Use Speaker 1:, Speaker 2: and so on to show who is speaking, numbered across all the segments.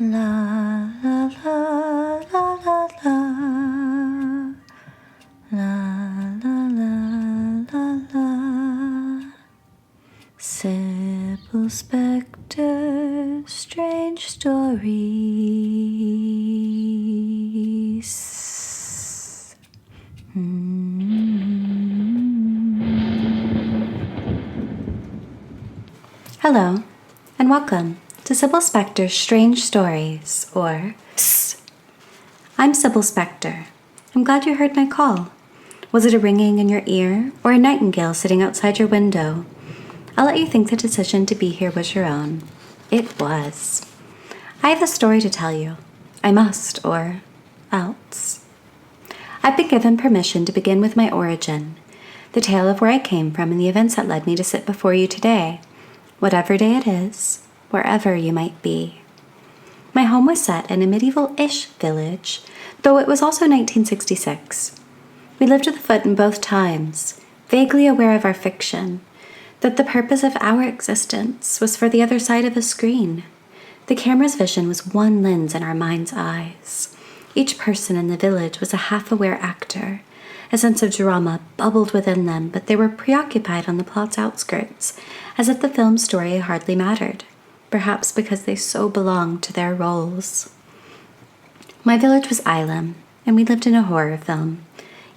Speaker 1: La la la la la la la la la la. Sybel Specter, strange stories. Hello, and welcome to Sybel Specter's Strange Stories, or Psst. I'm Sybel Specter. I'm glad you heard my call. Was it a ringing in your ear, or a nightingale sitting outside your window? I'll let you think the decision to be here was your own. It was. I have a story to tell you. I must, or else. I've been given permission to begin with my origin, the tale of where I came from and the events that led me to sit before you today, whatever day it is, wherever you might be. My home was set in a medieval-ish village, though it was also 1966. We lived at the foot in both times, vaguely aware of our fiction, that the purpose of our existence was for the other side of a screen. The camera's vision was one lens in our mind's eyes. Each person in the village was a half-aware actor. A sense of drama bubbled within them, but they were preoccupied on the plot's outskirts, as if the film's story hardly mattered, perhaps because they so belonged to their roles. My village was Ilum, and we lived in a horror film.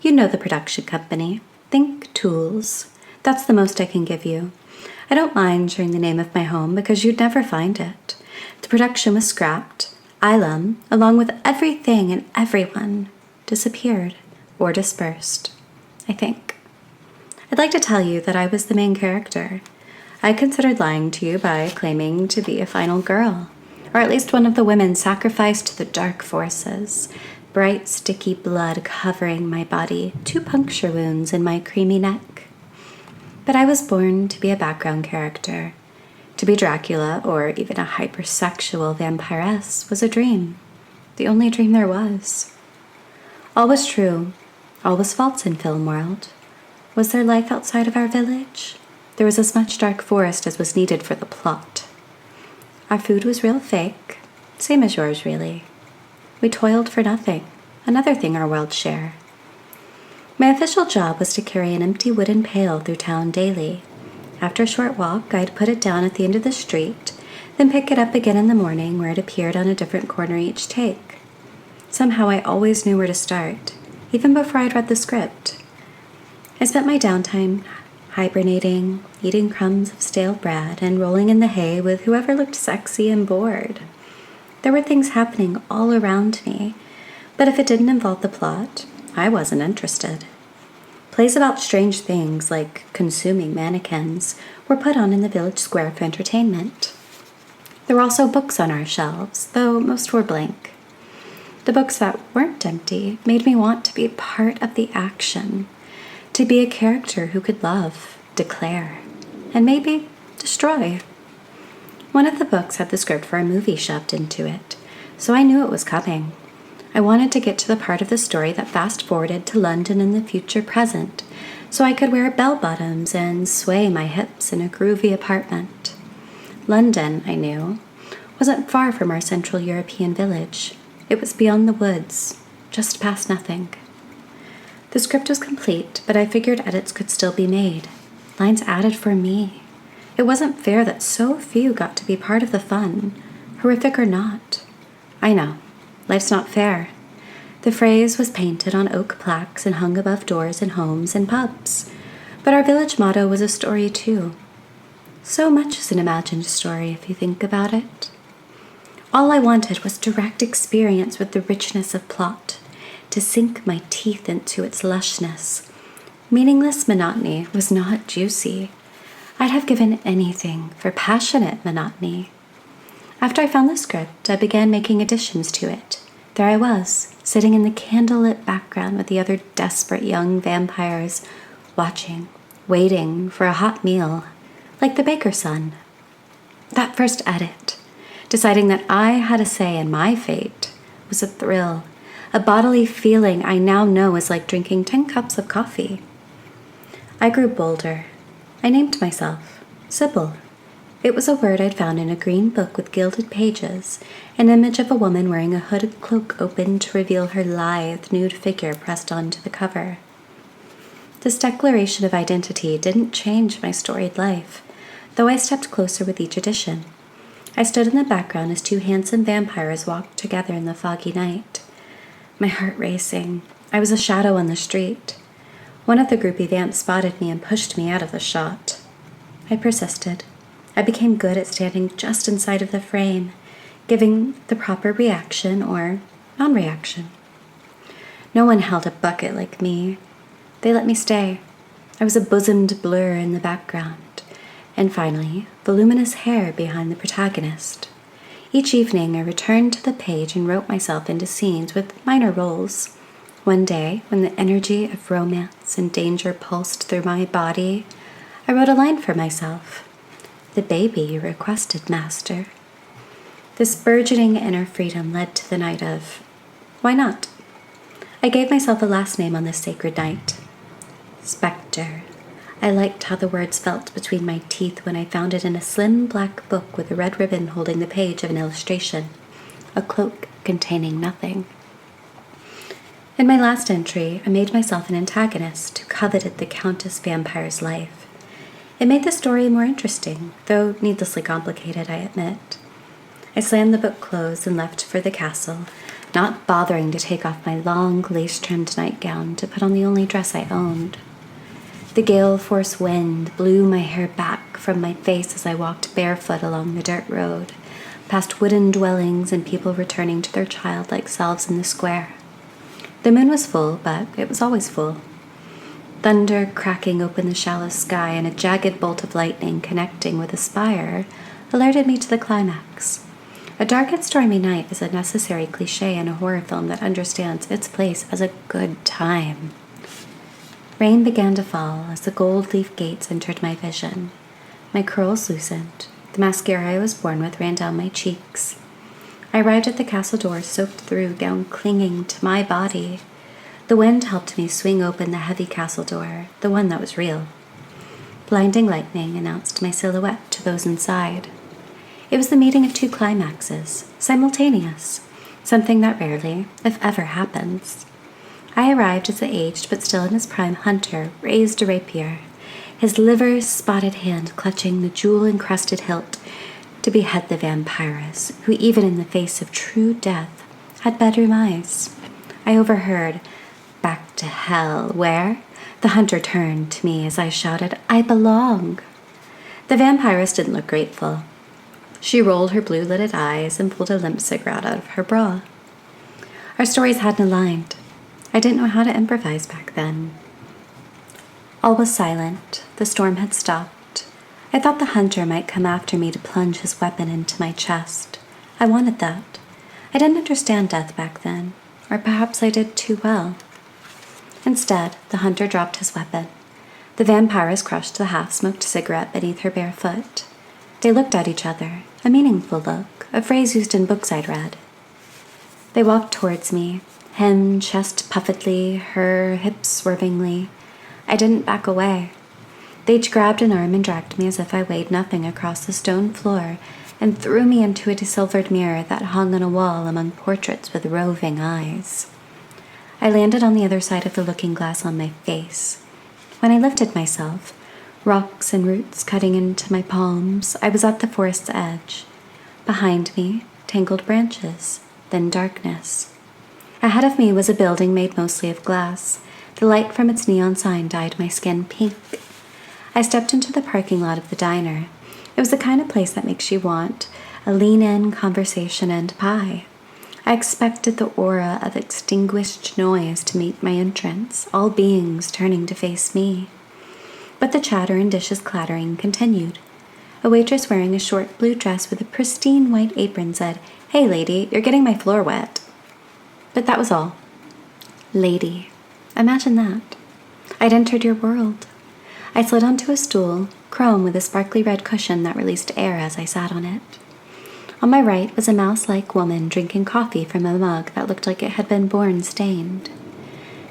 Speaker 1: You know the production company. Think Tools. That's the most I can give you. I don't mind sharing the name of my home because you'd never find it. The production was scrapped. Ilum, along with everything and everyone, disappeared or dispersed, I think. I'd like to tell you that I was the main character. I considered lying to you by claiming to be a final girl, or at least one of the women sacrificed to the dark forces, bright, sticky blood covering my body, 2 puncture wounds in my creamy neck. But I was born to be a background character. To be Dracula or even a hypersexual vampiress was a dream, the only dream there was. All was true, all was false in film world. Was there life outside of our village? There was as much dark forest as was needed for the plot. Our food was real fake, same as yours really. We toiled for nothing, another thing our worlds share. My official job was to carry an empty wooden pail through town daily. After a short walk, I'd put it down at the end of the street, then pick it up again in the morning where it appeared on a different corner each take. Somehow I always knew where to start, even before I'd read the script. I spent my downtime hibernating, eating crumbs of stale bread, and rolling in the hay with whoever looked sexy and bored. There were things happening all around me, but if it didn't involve the plot, I wasn't interested. Plays about strange things, like consuming mannequins, were put on in the village square for entertainment. There were also books on our shelves, though most were blank. The books that weren't empty made me want to be part of the action, to be a character who could love, declare, and maybe destroy. One of the books had the script for a movie shoved into it, so I knew it was coming. I wanted to get to the part of the story that fast-forwarded to London in the future present, so I could wear bell-bottoms and sway my hips in a groovy apartment. London, I knew, wasn't far from our Central European village. It was beyond the woods, just past nothing. The script was complete, but I figured edits could still be made. Lines added for me. It wasn't fair that so few got to be part of the fun, horrific or not. I know, life's not fair. The phrase was painted on oak plaques and hung above doors in homes and pubs. But our village motto was a story too. So much is an imagined story if you think about it. All I wanted was direct experience with the richness of plot, to sink my teeth into its lushness. Meaningless monotony was not juicy. I'd have given anything for passionate monotony. After I found the script, I began making additions to it. There I was, sitting in the candlelit background with the other desperate young vampires, watching, waiting for a hot meal, like the baker's son. That first edit, deciding that I had a say in my fate, was a thrill, a bodily feeling I now know is like drinking 10 cups of coffee. I grew bolder. I named myself Sybel. It was a word I'd found in a green book with gilded pages, an image of a woman wearing a hooded cloak open to reveal her lithe, nude figure pressed onto the cover. This declaration of identity didn't change my storied life, though I stepped closer with each edition. I stood in the background as two handsome vampires walked together in the foggy night. My heart racing. I was a shadow on the street. One of the groupie vamps spotted me and pushed me out of the shot. I persisted. I became good at standing just inside of the frame, giving the proper reaction or non-reaction. No one held a bucket like me. They let me stay. I was a bosomed blur in the background, and finally, voluminous hair behind the protagonist. Each evening, I returned to the page and wrote myself into scenes with minor roles. One day, when the energy of romance and danger pulsed through my body, I wrote a line for myself. "The baby you requested, master." This burgeoning inner freedom led to the night of, why not? I gave myself a last name on this sacred night. Specter. I liked how the words felt between my teeth when I found it in a slim black book with a red ribbon holding the page of an illustration, a cloak containing nothing. In my last entry, I made myself an antagonist who coveted the Countess Vampire's life. It made the story more interesting, though needlessly complicated, I admit. I slammed the book closed and left for the castle, not bothering to take off my long, lace-trimmed nightgown to put on the only dress I owned. The gale-force wind blew my hair back from my face as I walked barefoot along the dirt road, past wooden dwellings and people returning to their childlike selves in the square. The moon was full, but it was always full. Thunder cracking open the shallow sky and a jagged bolt of lightning connecting with a spire alerted me to the climax. A dark and stormy night is a necessary cliché in a horror film that understands its place as a good time. Rain began to fall as the gold leaf gates entered my vision. My curls loosened. The mascara I was born with ran down my cheeks. I arrived at the castle door soaked through, gown clinging to my body. The wind helped me swing open the heavy castle door, the one that was real. Blinding lightning announced my silhouette to those inside. It was the meeting of two climaxes, simultaneous, something that rarely, if ever, happens. I arrived as the aged but still in his prime hunter raised a rapier, his liver-spotted hand clutching the jewel-encrusted hilt to behead the vampiress, who even in the face of true death had bedroom eyes. I overheard, "Back to hell," where the hunter turned to me as I shouted, "I belong." The vampiress didn't look grateful. She rolled her blue-lidded eyes and pulled a limp cigarette out of her bra. Our stories hadn't aligned. I didn't know how to improvise back then. All was silent. The storm had stopped. I thought the hunter might come after me to plunge his weapon into my chest. I wanted that. I didn't understand death back then, or perhaps I did too well. Instead, the hunter dropped his weapon. The vampiress crushed the half-smoked cigarette beneath her bare foot. They looked at each other, a meaningful look, a phrase used in books I'd read. They walked towards me, him chest puffedly, her hips swervingly. I didn't back away. They each grabbed an arm and dragged me as if I weighed nothing across the stone floor and threw me into a desilvered mirror that hung on a wall among portraits with roving eyes. I landed on the other side of the looking glass on my face. When I lifted myself, rocks and roots cutting into my palms, I was at the forest's edge. Behind me, tangled branches, then darkness. Ahead of me was a building made mostly of glass. The light from its neon sign dyed my skin pink. I stepped into the parking lot of the diner. It was the kind of place that makes you want a lean-in conversation and pie. I expected the aura of extinguished noise to meet my entrance, all beings turning to face me. But the chatter and dishes clattering continued. A waitress wearing a short blue dress with a pristine white apron said, "Hey, lady, you're getting my floor wet." But that was all. Lady. Imagine that. I'd entered your world. I slid onto a stool, chrome with a sparkly red cushion that released air as I sat on it. On my right was a mouse-like woman drinking coffee from a mug that looked like it had been born stained.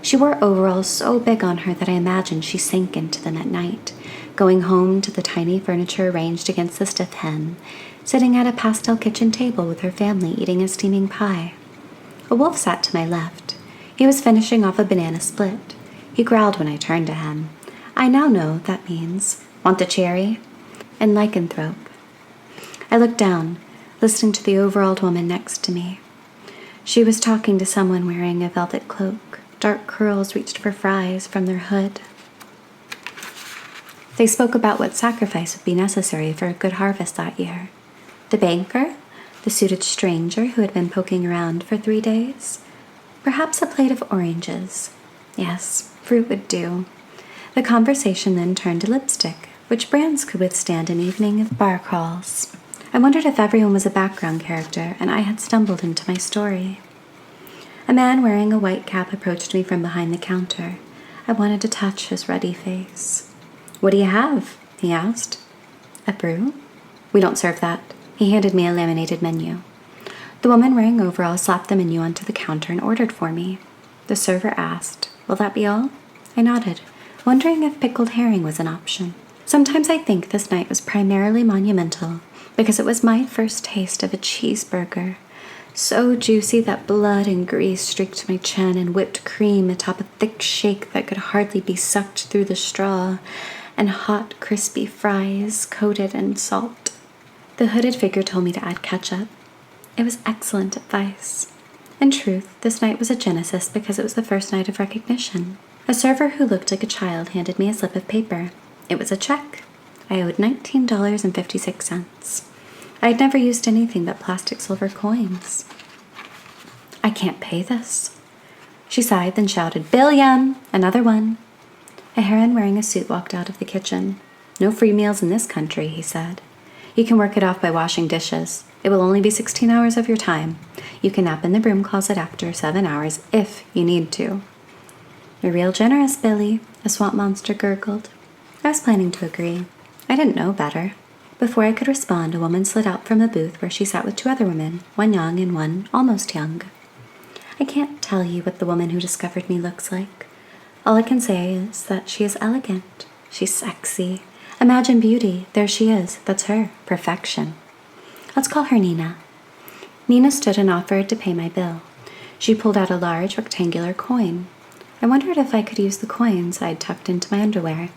Speaker 1: She wore overalls so big on her that I imagined she sank into them at night, going home to the tiny furniture arranged against the stiff hen, sitting at a pastel kitchen table with her family eating a steaming pie. A wolf sat to my left. He was finishing off a banana split. He growled when I turned to him. I now know that means, "Want a cherry?" in lycanthrope. I looked down, listening to the overalled woman next to me. She was talking to someone wearing a velvet cloak. Dark curls reached for fries from their hood. They spoke about what sacrifice would be necessary for a good harvest that year. The banker? The suited stranger who had been poking around for 3 days? Perhaps a plate of oranges. Yes, fruit would do. The conversation then turned to lipstick. Which brands could withstand an evening of bar crawls? I wondered if everyone was a background character and I had stumbled into my story. A man wearing a white cap approached me from behind the counter. I wanted to touch his ruddy face. "What do you have?" he asked. "A brew?" "We don't serve that." He handed me a laminated menu. The woman wearing overalls slapped the menu onto the counter and ordered for me. The server asked, "Will that be all?" I nodded, wondering if pickled herring was an option. Sometimes I think this night was primarily monumental because it was my first taste of a cheeseburger. So juicy that blood and grease streaked my chin and whipped cream atop a thick shake that could hardly be sucked through the straw, and hot, crispy fries coated in salt. The hooded figure told me to add ketchup. It was excellent advice. In truth, this night was a genesis because it was the first night of recognition. A server who looked like a child handed me a slip of paper. It was a check. I owed $19.56. I had never used anything but plastic silver coins. "I can't pay this." She sighed, then shouted, "Billiam! Another one!" A heron wearing a suit walked out of the kitchen. "No free meals in this country," he said. "You can work it off by washing dishes. It will only be 16 hours of your time. You can nap in the broom closet after 7 hours if you need to." "You're real generous, Billy," a swamp monster gurgled. I was planning to agree. I didn't know better. Before I could respond, a woman slid out from the booth where she sat with 2 other women, one young and one almost young. I can't tell you what the woman who discovered me looks like. All I can say is that she is elegant. She's sexy. Imagine beauty. There she is. That's her. Perfection. Let's call her Nina. Nina stood and offered to pay my bill. She pulled out a large rectangular coin. I wondered if I could use the coins I'd tucked into my underwear.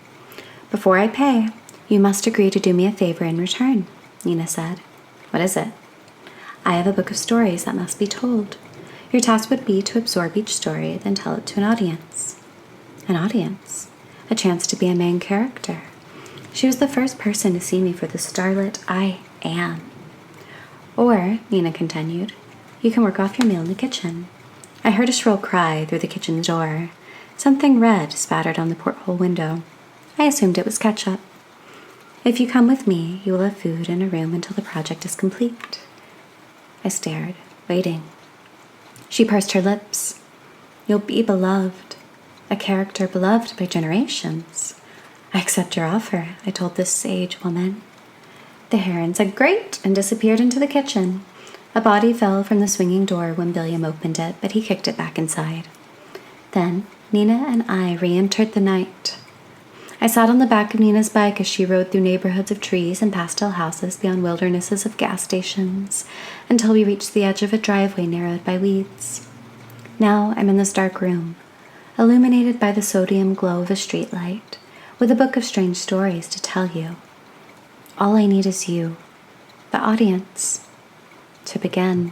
Speaker 1: "Before I pay, you must agree to do me a favor in return," Nina said. "What is it?" "I have a book of stories that must be told. Your task would be to absorb each story, then tell it to an audience." An audience? A chance to be a main character. She was the first person to see me for the starlet I am. "Or," Nina continued, "you can work off your meal in the kitchen." I heard a shrill cry through the kitchen door. Something red spattered on the porthole window. I assumed it was ketchup. "If you come with me, you will have food and a room until the project is complete." I stared, waiting. She pursed her lips. "You'll be beloved. A character beloved by generations." "I accept your offer," I told this sage woman. The heron said "Great" and disappeared into the kitchen. A body fell from the swinging door when Billiam opened it, but he kicked it back inside. Then Nina and I re-entered the night. I sat on the back of Nina's bike as she rode through neighborhoods of trees and pastel houses beyond wildernesses of gas stations until we reached the edge of a driveway narrowed by weeds. Now I'm in this dark room, illuminated by the sodium glow of a streetlight, with a book of strange stories to tell you. All I need is you, the audience, to begin.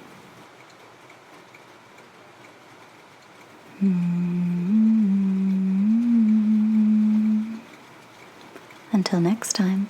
Speaker 1: Until next time.